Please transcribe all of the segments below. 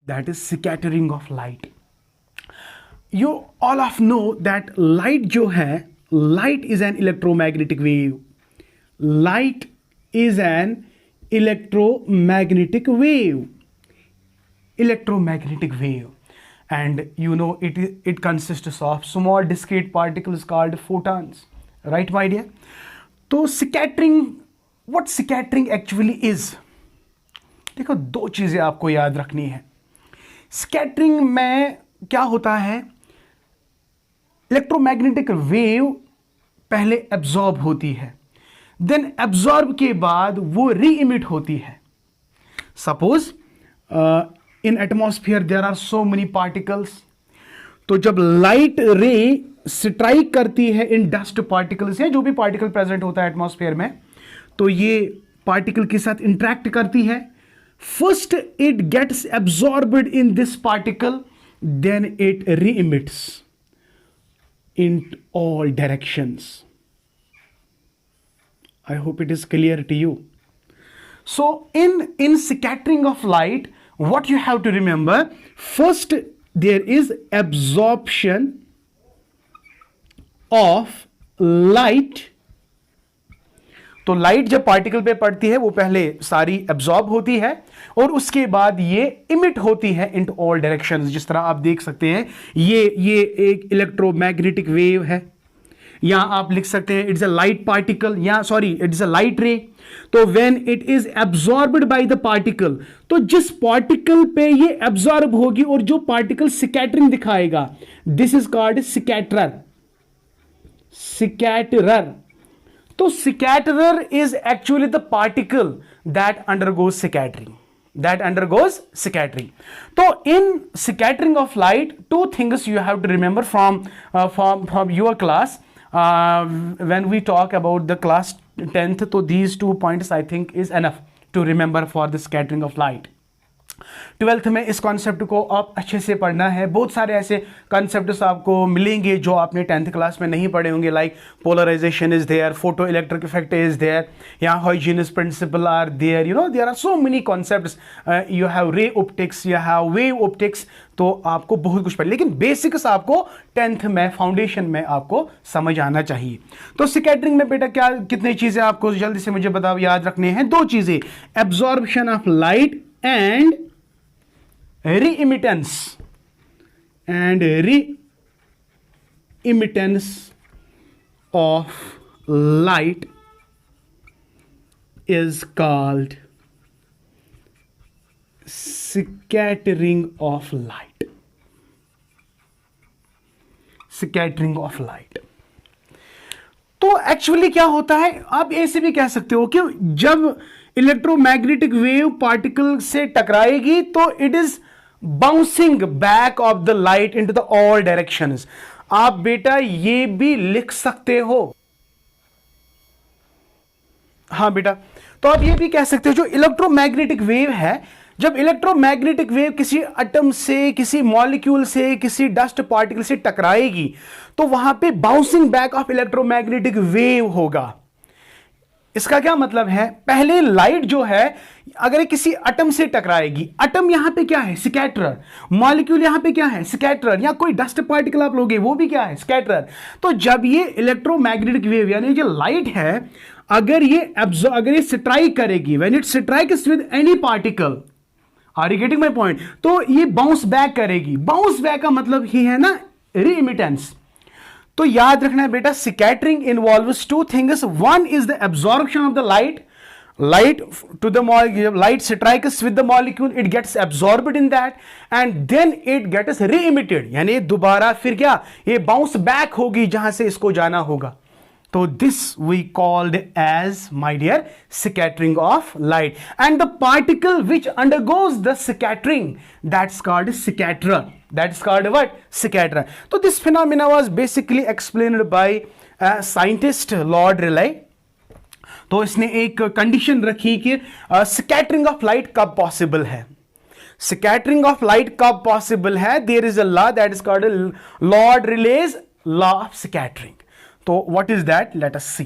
that is scattering of light. You all of know that light जो है, light is an electromagnetic wave. Light is an electromagnetic wave. Electromagnetic wave. And you know it consists of small discrete particles called photons. Right, my dear? तो scattering, what scattering actually is? देखो, दो चीजें आपको याद रखनी है. Scattering में क्या होता है, इलेक्ट्रोमैग्नेटिक वेव पहले एब्जॉर्ब होती है, देन एब्जॉर्ब के बाद वो री इमिट होती है. Suppose in atmosphere there are so many particles. तो जब लाइट रे स्ट्राइक करती है इन डस्ट पार्टिकल्स या जो भी पार्टिकल प्रेजेंट होता है एटमॉस्फेयर में, तो ये पार्टिकल के साथ इंटरेक्ट करती है. First it gets absorbed in this particle, then it re-emits in all directions. I hope it is clear to you. So in scattering of light, what you have to remember, first there is absorption of light. तो light जब particle पे पड़ती है वो पहले सारी absorb होती है और उसके बाद ये इमिट होती है इनटू ऑल डायरेक्शंस. जिस तरह आप देख सकते हैं ये एक इलेक्ट्रोमैग्नेटिक वेव है. यहां आप लिख सकते हैं इट्स अ लाइट पार्टिकल, या sorry it's a light ray. तो when it is absorbed by the particle, तो जिस पार्टिकल पे ये एब्जॉर्ब होगी और जो पार्टिकल स्कैटरिंग दिखाएगा, this is called scatterer. Scatterer. तो scatterer is actually the particle that undergoes scattering. So in scattering of light, two things you have to remember from your class when we talk about the class 10th. So these 2 points I think is enough to remember for the scattering of light. 12th में इस concept को आप अच्छे से पढ़ना है. बहुत सारे ऐसे कॉन्सेप्ट्स आपको मिलेंगे जो आपने 10th क्लास में नहीं पढ़े होंगे, like polarisation is there, photo electric effect is there, यहाँ Huygens principle are there, there are so many concepts. You have ray optics, you have wave optics. तो आपको बहुत कुछ पढ़े, लेकिन बेसिक्स आपको 10th में फाउंडेशन में आपको समझ आना चाहिए. तो स्कैटरिंग में बेटा क्या कितनी चीजें आपको जल्दी से मुझे बताओ, याद रखने हैं. दो चीजें, absorption of light and re-emittance. And re-emittance of light is called scattering of light. Scattering of light. तो एक्चुअली क्या होता है, आप ऐसे भी कह सकते हो कि जब इलेक्ट्रोमैग्नेटिक वेव पार्टिकल से टकराएगी तो it is bouncing back of the light into the all directions. आप बेटा ये भी लिख सकते हो. हाँ बेटा, तो आप ये भी कह सकते हो जो इलेक्ट्रोमैग्नेटिक वेव है, जब इलेक्ट्रोमैग्नेटिक वेव किसी एटम से, किसी मॉलिक्यूल से, किसी डस्ट पार्टिकल से टकराएगी तो वहां पे bouncing back of electromagnetic wave होगा. इसका क्या मतलब है, पहले लाइट जो है अगर किसी एटम से टकराएगी, एटम यहां पे क्या है, स्कैटरर. मॉलिक्यूल यहां पे क्या है, स्कैटरर. या कोई डस्ट पार्टिकल आप लोगे वो भी क्या है, स्कैटरर. तो जब ये इलेक्ट्रोमैग्नेटिक वेव यानी जो लाइट है, अगर ये स्ट्राइक करेगी, when it strikes with any particle, are you getting my point, तो ये बाउंस बैक करेगी. बाउंस बैक का मतलब ही है ना री-इमिटेंस. तो याद रखना है बेटा, scattering involves two things. One is the absorption of the light to the molecule, light strikes with the molecule, it gets absorbed in that and then it gets re-emitted, यानी दोबारा फिर क्या, ये बाउंस बैक होगी जहां से इसको जाना होगा. तो this we called as, my dear, scattering of light. And the particle which undergoes the scattering, that's called scatterer. That's called what? Scatterer. So this phenomena was basically explained by scientist Lord Rayleigh. तो इसने एक condition रखी कि scattering of light कब possible है. Scattering of light कब possible है, there is a law that is called Lord Rayleigh's law of scattering. तो what is that, let us see.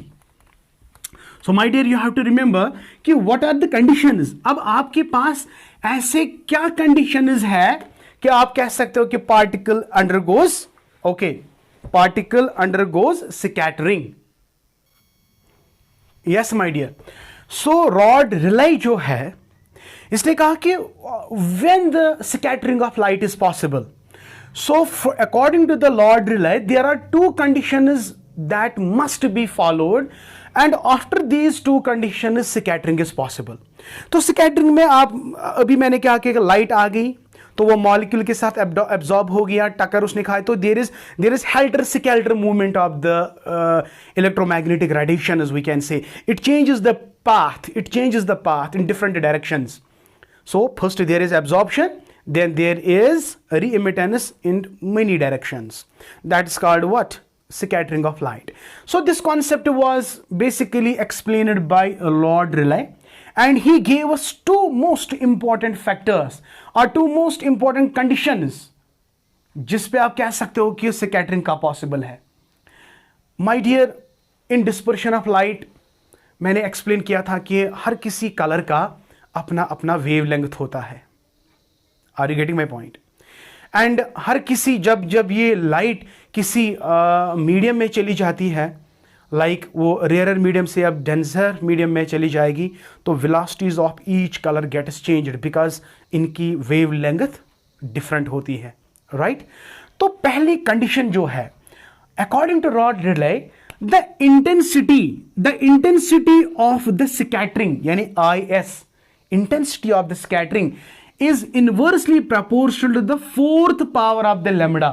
So my dear, you have to remember कि what are the conditions. अब आपके पास ऐसे क्या conditions है कि आप कह सकते हो कि particle undergoes, okay, particle undergoes scattering. Yes my dear. So Lord Rayleigh जो है, इसने कहा कि when the scattering of light is possible, so according to the Lord Rayleigh there are two conditions that must be followed and after these two conditions scattering is possible. तो scattering में आप, अभी मैंने क्या किया, लाइट आ गई तो वो मॉलिक्यूल के साथ एब्जॉर्ब हो गया, टक्कर उसने खाया, तो there is helter skelter movement of the electromagnetic radiation, we can say it changes the path in different directions. So first there is absorption, then there is re-emittance in many directions. That is called what? Scattering of light. So this concept was basically explained by Lord Rayleigh, and he gave us two most important factors or two most important conditions जिस पे आप कह सकते हो कि scattering का possible है। My dear, in dispersion of light मैंने एक्सप्लेन किया था कि हर किसी कलर का अपना अपना वेवलेंथ होता है। Are you getting my point? And हर किसी, जब ये लाइट किसी मीडियम में चली जाती है, लाइक वो रेयरर मीडियम से अब डेंसर मीडियम में चली जाएगी, तो velocities of each colour gets changed because इनकी वेवलेंथ डिफरेंट होती है, राइट? तो पहली कंडीशन जो है, according to Lord Rayleigh, the intensity of the scattering, yani IS, intensity of the scattering is inversely proportional to the fourth power of the lambda.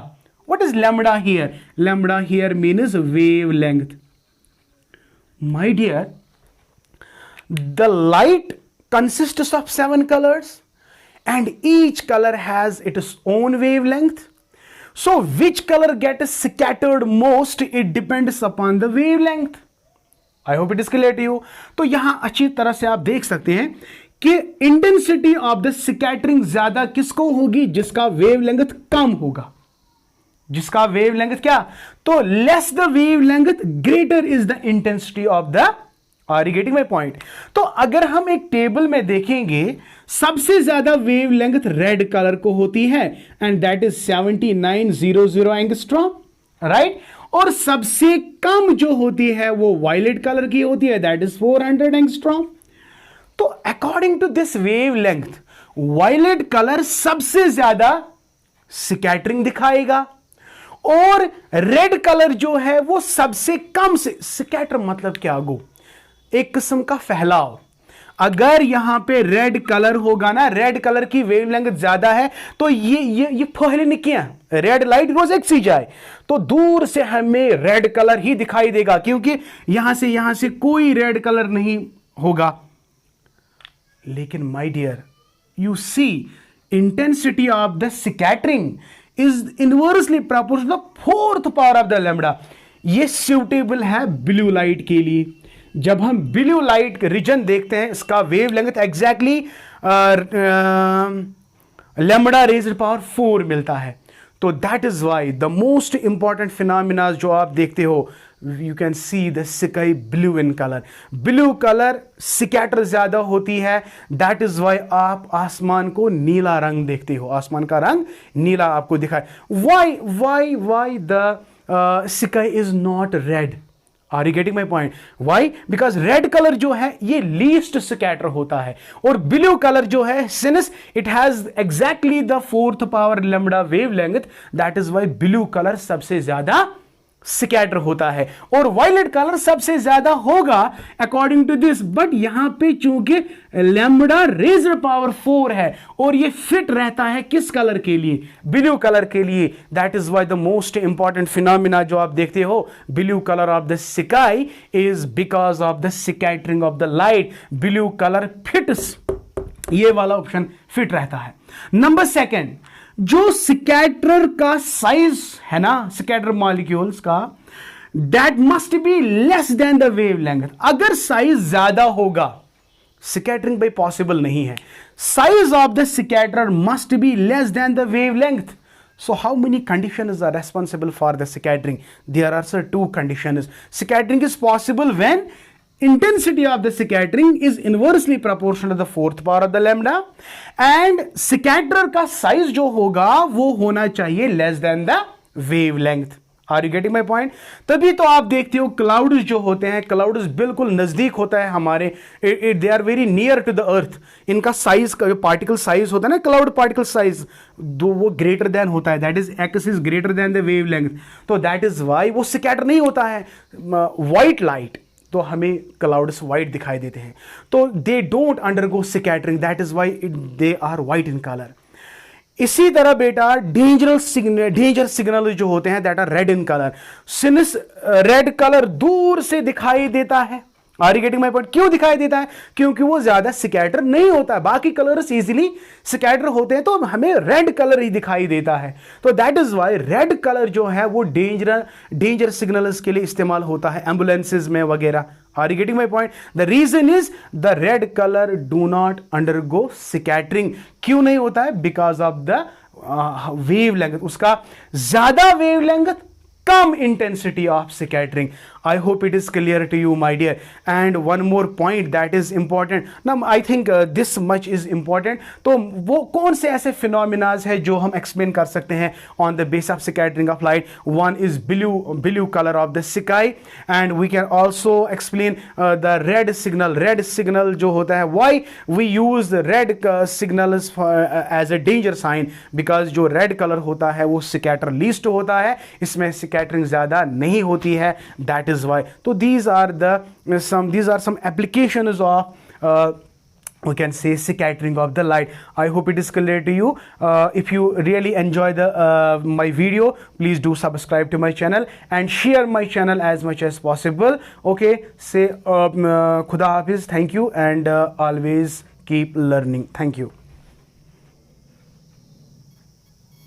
What is lambda here? Lambda here means wavelength. My dear, the light consists of 7 colors and each color has its own wavelength. So which color gets scattered most? It depends upon the wavelength. I hope it is clear to you. तो यहां अच्छी तरह से आप देख सकते हैं कि इंटेंसिटी ऑफ द स्कैटरिंग ज्यादा किसको होगी? जिसका वेवलेंथ कम होगा। जिसका वेवलेंथ क्या? तो less the wavelength greater is the intensity of the, are you getting my point? तो अगर हम एक टेबल में देखेंगे, सबसे ज्यादा वेवलेंथ रेड कलर को होती है and that is 7900 angstrom, right? और सबसे कम जो होती है वो वायलेट कलर की होती है, दैट इज 400 एंगस्ट्रॉम। तो according to this wavelength, violet colour सबसे ज्यादा स्कैटरिंग दिखाएगा और रेड कलर जो है वो सबसे कम से स्कैटर, मतलब क्या गो, एक किस्म का फैलाव। अगर यहां पे रेड कलर होगा ना, रेड कलर की वेवलेंथ ज्यादा है, तो ये फैले नहीं किया, रेड लाइट रोज एक सी जाए तो दूर से हमें रेड कलर ही दिखाई देगा, क्योंकि यहां से कोई रेड कलर नहीं होगा। लेकिन my dear, you see intensity of the scattering is inversely proportional fourth power of the lambda. ये सूटेबल है ब्लू लाइट के लिए। जब हम ब्लू लाइट रीजन देखते हैं, इसका wavelength exactly lambda raised power 4 मिलता है। तो that is why the most important phenomena जो आप देखते हो, you can see the sky blue in colour. Blue colour scatter ज्यादा होती है, दैट इज वाई आप आसमान को नीला रंग देखते हो, आसमान का रंग नीला आपको दिखाए। Why the sky is not red? Are you getting my point? Why? Because red colour जो है ये लीस्ट स्कैटर होता है, और ब्लू कलर जो है, since it has exactly the fourth power lambda wavelength, that is why blue colour सबसे ज्यादा स्कैटर होता है, और वायलेट कलर सबसे ज्यादा होगा अकॉर्डिंग टू दिस। बट यहां पे चूंकि लैम्बडा रेज्ड पावर 4 है और ये फिट रहता है किस कलर के लिए? ब्लू कलर के लिए। That is why the most important phenomena जो आप देखते हो, blue colour of the sky is because of the scattering of the light. Blue colour fits, ये वाला ऑप्शन फिट रहता है। नंबर सेकेंड, जो स्कैटर का साइज है ना, स्कैटर मॉलिक्यूल्स का, that must be less than the wavelength. अगर साइज ज्यादा होगा, स्कैटरिंग भाई पॉसिबल नहीं है। Size of the scatter must be less than the wavelength. So how many conditions are responsible for the scattering? There are two conditions. Scattering is possible when intensity of the scattering is inversely proportional to the fourth power of the lambda and scatter का size जो होगा वो होना चाहिए less than the wavelength. Are you getting my point? तभी तो आप देखते हो क्लाउड्स जो होते हैं, क्लाउड्स बिल्कुल नजदीक होता है हमारे, they are very near to the earth. इनका साइज का जो पार्टिकल साइज होता है ना, क्लाउड पार्टिकल साइज वो ग्रेटर देन होता है, that is X is greater than the wavelength. तो दैट इज वाई वो स्कैटर नहीं होता है. व्हाइट लाइट तो हमें क्लाउड्स व्हाइट दिखाई देते हैं, तो they don't undergo scattering, that is why they are white in colour. इसी तरह बेटा डेंजर सिग्नल जो होते हैं that are red in colour. Since red colour दूर से दिखाई देता है, are you getting my point? क्यों दिखाई देता है? क्योंकि वो ज्यादा स्कैटर नहीं होता है, बाकी कलर्स इजीली स्कैटर होते हैं, तो हमें रेड कलर ही दिखाई देता है. तो that is why red colour जो है वो डेंजर सिग्नल्स के लिए इस्तेमाल होता है, एम्बुलेंसेज में वगैरह. Are you getting my point? The reason is the red color do not undergo scattering. क्यों नहीं होता है? Because of the wavelength. उसका ज्यादा wavelength, come intensity of scattering. I hope it is clear to you, my dear. And one more point that is important. Now, I think this much is important. तो वो कौन से ऐसे phenomena है जो हम explain कर सकते हैं on the basis of scattering of light? One is blue color of the sky, and we can also explain the red signal. Red signal जो होता है, why we use the red signals as a danger sign? Because जो red color होता है वो scatter least होता है, इसमें scattering ज़्यादा नहीं होती है. That is why. So these are some applications of we can say scattering of the light. I hope it is clear to you. If you really enjoy my video, please do subscribe to my channel and share my channel as much as possible. Okay, say Khuda Hafiz, thank you, and always keep learning. Thank you.